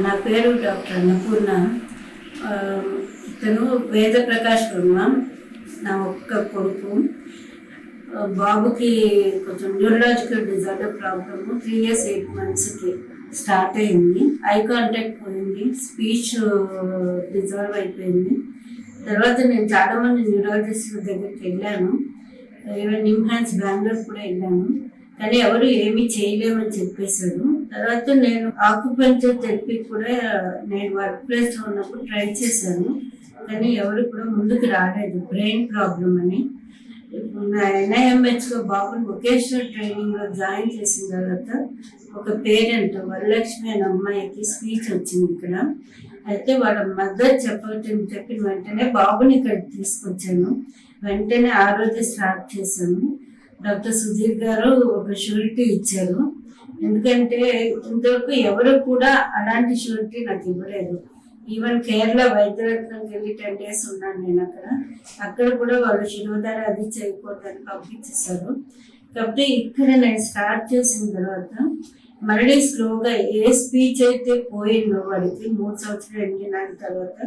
నా పేరు డాక్టర్ అన్నపూర్ణ. ఇతను వేద ప్రకాష్ వర్మ, నా ఒక్క కొడుకు. బాబుకి కొంచెం న్యూరలాజికల్ డిజార్డర్ ప్రాబ్లము 3 years 8 monthsకి స్టార్ట్ అయింది. ఐ కాంటాక్ట్ పోయింది, స్పీచ్ డిజాల్వ్ అయిపోయింది. తర్వాత నేను చాలామంది న్యూరాలజిస్టుల దగ్గరికి వెళ్ళాను, ఈవెన్ నిమ్హాన్స్ బెంగళూరు కూడా వెళ్ళాను, కానీ ఎవరు ఏమీ చేయలేమని చెప్పేశారు. తర్వాత నేను ఆక్యుపెంచర్ థెరపీ కూడా నేను వర్క్ ప్లేస్లో ఉన్నప్పుడు ట్రై చేశాను, కానీ ఎవరు కూడా ముందుకు రాలేదు, బ్రెయిన్ ప్రాబ్లం అని. ఇప్పుడు నా NIMHలో బాబుని వొకేషనల్ ట్రైనింగ్లో జాయిన్ చేసిన తర్వాత ఒక పేరెంట్ వరలక్ష్మి అనే అమ్మాయికి స్పీచ్ వచ్చింది ఇక్కడ. అయితే వాళ్ళ మదర్ చెప్పిన వెంటనే బాబుని ఇక్కడికి తీసుకొచ్చాను. వెంటనే ఆ రోజు స్టార్ట్ చేశాను. డాక్టర్ సుధీర్ గారు ఒక షూరిటీ ఇచ్చారు, ఎందుకంటే ఇంతవరకు ఎవరు కూడా అలాంటి షూరిటీ నాకు ఇవ్వలేదు. ఈవెన్ కేరళ వైద్యరత్నంకి వెళ్ళి 10 days ఉన్నాను నేను అక్కడ కూడా వాళ్ళు శిరోధార అది చేయకూడదని పంపించేశారు. కాబట్టి ఇక్కడ నేను స్టార్ట్ చేసిన తర్వాత మళ్ళీ స్లోగా ఏ స్పీచ్ అయితే పోయిందో వాడికి 3 సంవత్సరాలు ఎండిన తర్వాత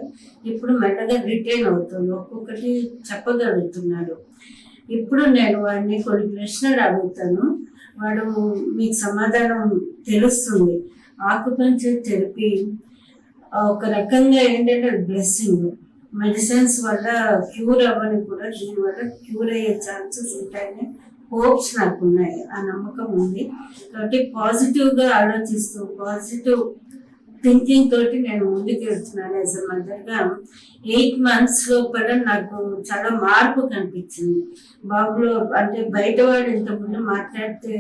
ఇప్పుడు మెల్లగా రిటైన్ అవుతుంది, ఒక్కొక్కటి చెప్పగలుగుతున్నాడు. ఇప్పుడు నేను వాడిని కొన్ని ప్రశ్నలు అడుగుతాను, వాడు మీకు సమాధానం తెలుస్తుంది. ఆక్యుపెంచర్ థెరపీ ఒక రకంగా ఏంటంటే బ్లెస్సింగ్. మెడిసిన్స్ వల్ల క్యూర్ అవ్వని కూడా దీనివల్ల క్యూర్ అయ్యే ఛాన్సెస్ ఉంటాయని హోప్స్ నాకు ఉన్నాయి, ఆ నమ్మకం ఉంది. కాబట్టి పాజిటివ్గా ఆలోచిస్తూ పాజిటివ్ థింకింగ్ తోటి నేను ముందుకు వెళ్తున్నాను. యాజ్ అ మదర్గా 8 months లోపల నాకు చాలా మార్పు కనిపించింది బాబులో. అంటే బయట వాడు ఇంతకుముందు మాట్లాడితే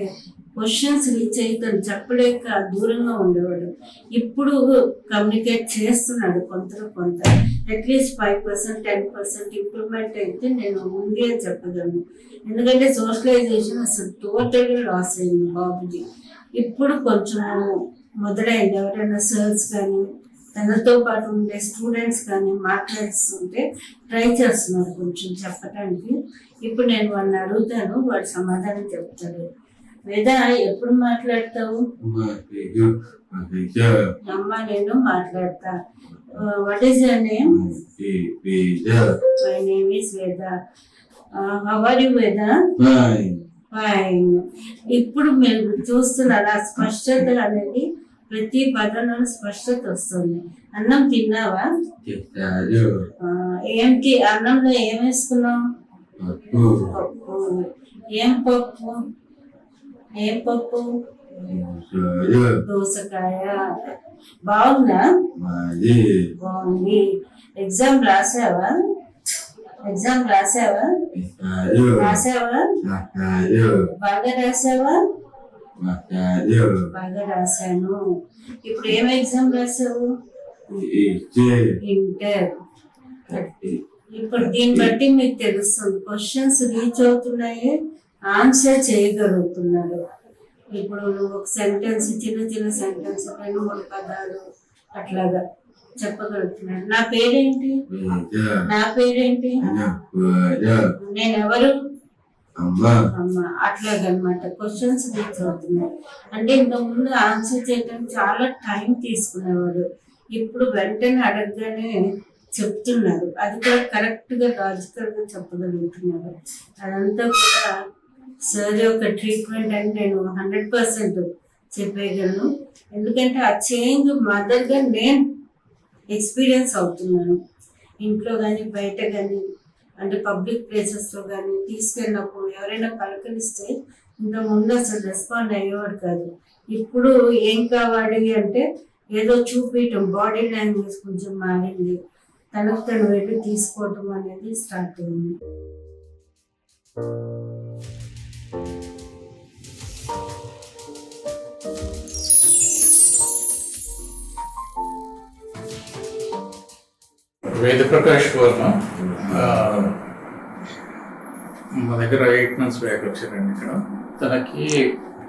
క్వశ్చన్స్ రీచ్ అవుతాను చెప్పలేక దూరంగా ఉండేవాడు. ఇప్పుడు కమ్యూనికేట్ చేస్తున్నాడు కొంతలో కొంత, అట్లీస్ట్ 5% 10% ఇంప్రూవ్మెంట్ అయితే నేను ముందే చెప్పగలను. ఎందుకంటే సోషలైజేషన్ అసలు టోటల్గా లాస్ అయింది బాబుది. ఇప్పుడు కొంచెం మొదలైంది. ఎవరైనా సర్స్ కానీ తనతో పాటు ఉండే స్టూడెంట్స్ కానీ మాట్లాడుతుంటే ట్రై చేస్తున్నారు కొంచెం చెప్పడానికి. ఇప్పుడు నేను వాడిని అడుగుతాను, వాడు సమాధానం చెప్తాడు. వేద, ఎప్పుడు మాట్లాడతావు? అమ్మ నేను మాట్లాడతా. What is your name? My name is వేద. హౌ ఆర్ యు వేద? ఫైన్. ఇప్పుడు మీరు చూస్తున్నారు ఆ స్పష్టత అనేది, ప్రతి పదంలో స్పష్టత వస్తుంది. అన్నం తిన్నావా? ఏంటి అన్నంలో ఏం వేసుకున్నావు? పప్పు. ఏం పప్పు? ఏం పప్పు? దోసకాయ. బాగుందా? బాగుంది. ఎగ్జామ్ రాసావా? రాసావా? బాగా రాసావా? బాగా రాశాను. ఇప్పుడు ఏం ఎగ్జామ్ రాసావు? ఇంటర్. ఇప్పుడు దీన్ని బట్టి మీకు తెలుస్తుంది క్వశ్చన్స్ రీచ్ అవుతున్నాయి, ఆన్సర్ చేయగలుగుతున్నారు. ఇప్పుడు ఒక సెంటెన్స్, చిన్న సెంటెన్స్ 2-3 పదాలు అట్లాగా చెప్పగలుగుతున్నాడు. నా పేరేంటి? నేనెవరు? అమ్మ. అట్లాగనమాట క్వశ్చన్స్ రీచ్ అవుతున్నాయి. అంటే ఇంతకుముందు ఆన్సర్ చేయడానికి చాలా టైం తీసుకునేవాడు, ఇప్పుడు వెంటనే అడగగానే చెప్తున్నారు. అది కూడా కరెక్ట్గా లాజికల్గా చెప్పగలుగుతున్నారు. అదంతా కూడా సర్ యొక్క ట్రీట్మెంట్ అని నేను 100% చెప్పేయగలను. ఎందుకంటే ఆ చేంజ్ మదర్గా నేను ఎక్స్పీరియన్స్ అవుతున్నాను. ఇంట్లో కానీ బయట కానీ, అంటే పబ్లిక్ ప్లేసెస్లో కానీ తీసుకెళ్ళినప్పుడు ఎవరైనా పలకరిస్తే ఇంతకుముందు అసలు రెస్పాండ్ అయ్యేవాడు కాదు. ఇప్పుడు ఏం కావాలి అంటే ఏదో చూపించడం, బాడీ లాంగ్వేజ్ కొంచెం మారింది, తనకు తను వెళ్ళి తీసుకోవటం అనేది స్టార్ట్ అయింది. వేద ప్రకాష్ వర్మ మా దగ్గర 8 months బ్యాక్ వచ్చారండి. ఇక్కడ తనకి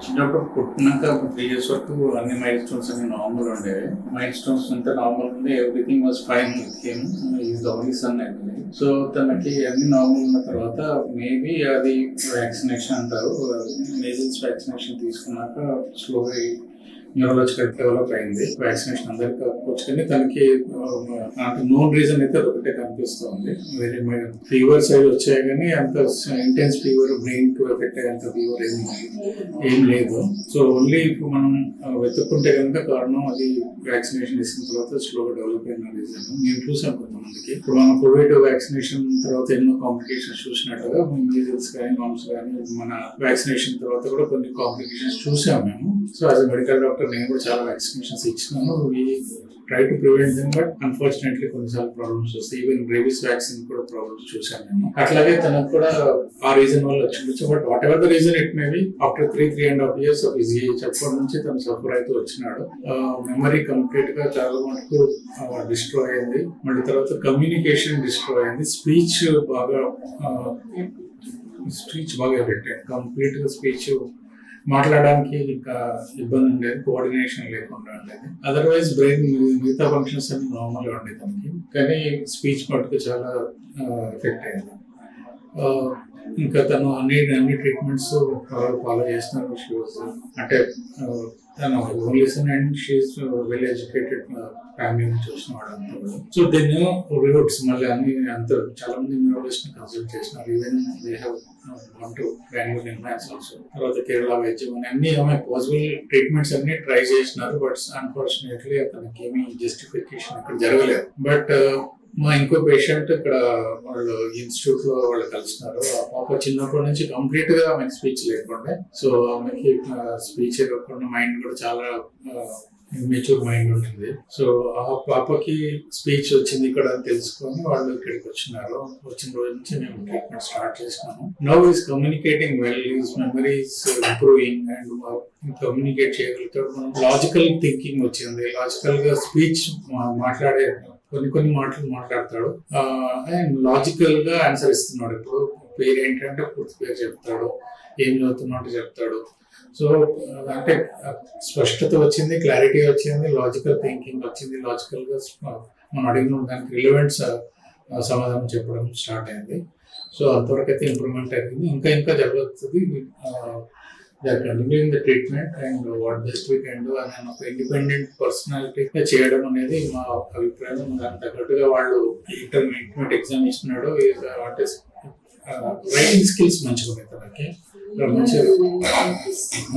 చిన్నప్పుడు పుట్టినాక 3 years వరకు అన్ని మైల్ స్టోన్స్ అన్ని నార్మల్ ఉండేవి. మైల్ స్టోన్స్ అంతా నార్మల్ ఉండే, everything was fine with him. Is the only sun అండి. సో తనకి అన్ని నార్మల్ ఉన్న తర్వాత మేబీ అది వ్యాక్సినేషన్ అంటారు, మేజిల్స్ వ్యాక్సినేషన్ తీసుకున్నాక స్లోగా న్యూరలాజికల్ డెవలప్ అయింది. వ్యాక్సినేషన్ అందరికీ అవ్వచ్చు కానీ తనకి నోన్ రీజన్ అయితే ఒకటే కనిపిస్తుంది. వేరే ఫీవర్ సైడ్ వచ్చాయి కానీ అంత ఇంటెన్స్ ఫీవర్, బ్రెయిన్ కు ఎఫెక్ట్ అయ్యేంత ఫీవర్ ఏం లేదు. సో ఓన్లీ ఇప్పుడు మనం వెతుక్కుంటే కనుక కారణం అది వ్యాక్సినేషన్ ఇచ్చిన తర్వాత స్లోగా డెవలప్ అయిన రీజన్. నేను చూసాను కొంతమందికి. ఇప్పుడు మనం కోవిడ్ వ్యాక్సినేషన్ తర్వాత ఎన్నో కాంప్లికేషన్స్ చూసినట్టుగా మీజిల్స్ కానీ, మమ్స్ కానీ మన వ్యాక్సినేషన్ తర్వాత కూడా కొన్ని కాంప్లికేషన్స్ చూసాం మేము. So as a medical doctor నేను కూడా చాలా వ్యాక్సినేషన్స్ ఇచ్చినాను. Try to prevent them, but unfortunately కొన్నిసార్లు ప్రాబ్లమ్స్ వస్తాయి. ఈవెన్ రేబీస్ వ్యాక్సిన్ కూడా ప్రాబ్లమ్స్ చూసాను నేను. అట్లాగే తనకు కూడా ఆ రీజన్ వల్ల వచ్చిండొచ్చు. But whatever the reason it may be, after 3.5 years of his age అప్పటి నుంచి తను సఫర్ అయితే వచ్చినాడు. మెమరీ కంప్లీట్ గా చాలా మటుకు డిస్ట్రాయ్ అయింది. మళ్ళీ తర్వాత కమ్యూనికేషన్ డిస్ట్రాయ్ అయింది. స్పీచ్ బాగా ఎఫెక్ట్ అయింది. కంప్లీట్ గా స్పీచ్ మాట్లాడడానికి ఇంకా ఇబ్బంది ఉండేది, కోఆర్డినేషన్ లేకుండా ఉండేది. అదర్వైజ్ బ్రెయిన్ మిగతా ఫంక్షన్స్ అన్ని నార్మల్గా ఉండేది తనకి, కానీ స్పీచ్ మటుకు చాలా ఎఫెక్ట్ అయింది. ఇంకా తను అన్ని ట్రీట్మెంట్స్ ఫాలో చేస్తున్నారు. అంటే తను listen and she is well educated family నుంచి వచ్చిన వాడు అంతా. సో దీన్ని రివర్ట్స్ మళ్ళీ అన్ని అంత చాలా మంది న్యూరాలజిస్ట్ ని కన్సల్ట్ చేసినారు. Even they have gone to Bengaluru ఇన్ఫాన్స్ also. తర్వాత కేరళ వైద్యం అన్ని పాసిబుల్ ట్రీట్మెంట్స్ అన్ని ట్రై చేసినారు. బట్ అన్ఫార్చునేట్లీ అతనికి ఏమీ జస్టిఫికేషన్ ఇక్కడ జరగలేదు. బట్ మా ఇంకో పేషెంట్ ఇక్కడ వాళ్ళు ఇన్స్టిట్యూట్ లో వాళ్ళు కలిసినారు. ఆ పాప చిన్నప్పటి నుంచి కంప్లీట్ గా ఆమెకి స్పీచ్ లేకుండా, సో ఆమెకి స్పీచ్ లేకుండా మైండ్ కూడా చాలా మెచ్యూర్ మైండ్ ఉంటుంది. సో ఆ పాపకి స్పీచ్ వచ్చింది ఇక్కడ అని తెలుసుకొని వాళ్ళు ఇక్కడికి వచ్చినారు. వచ్చిన రోజు నుంచి మేము ట్రీట్మెంట్ స్టార్ట్ చేసినాము. Now is communicating well, is memories improving and communicate చేయగలుగుతాడు. లాజికల్ థింకింగ్ వచ్చింది. లాజికల్ గా స్పీచ్ మాట్లాడే కొన్ని మాటలు మాట్లాడతాడు అండ్ లాజికల్ గా ఆన్సర్ ఇస్తున్నాడు. ఇప్పుడు పేరు ఏంటంటే పూర్తి పేరు చెప్తాడు, ఏం చదువుతున్నట్టు చెప్తాడు. సో అంటే స్పష్టత వచ్చింది, క్లారిటీ వచ్చింది, లాజికల్ థింకింగ్ వచ్చింది. లాజికల్ గా మనం అడిగిన దానికి రిలవెంట్ సమాధానం చెప్పడం స్టార్ట్ అయింది. సో అంతవరకు అయితే ఇంప్రూవ్మెంట్ అయింది. ఇంకా జరుగుతుంది. They are continuing the treatment and what best we can do అని ఒక ఇండిపెండెంట్ పర్సనాలిటీ చేయడం అనేది మా అభిప్రాయం. దానికి తగ్గట్టుగా వాళ్ళు ఇంటర్మీడియట్ ఎగ్జామ్ ఇస్తున్నాడు. రైటింగ్ స్కిల్స్ మంచిగా ఉన్నాయి తనకి,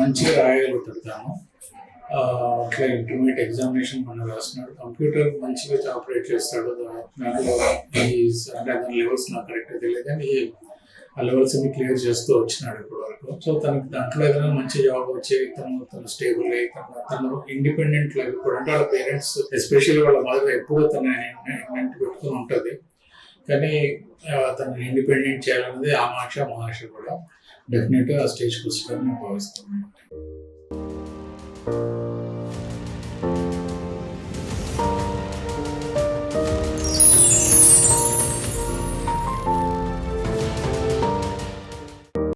మంచిగా రాయగలుగుతాడు తాను. అట్లా ఇంటర్మీడియట్ ఎగ్జామినేషన్ మనం రాస్తున్నాడు. కంప్యూటర్ మంచిగా ఆపరేట్ చేస్తాడు. దాంట్లో అంటే దాని లెవెల్స్ నాకు కరెక్ట్గా తెలియదు కానీ ఆ లెవెల్స్ అన్ని క్లియర్ చేస్తూ వచ్చినాడు ఇప్పటి వరకు. సో తనకి దాంట్లో ఏదైనా మంచి జాబ్ వచ్చి తను స్టేబుల్ అయ్యి తను ఇండిపెండెంట్ లైఫ్ ఇప్పుడు అంటే వాళ్ళ పేరెంట్స్ ఎస్పెషల్లీ వాళ్ళ మదర్ ఎప్పుడూ తన పెట్టుకుని ఉంటుంది. కానీ తను ఇండిపెండెంట్ చేయాలన్నది ఆ ఆశ మా ఆశ కూడా. డెఫినెట్గా ఆ స్టేజ్కి వస్తుందని నేను భావిస్తున్నాను.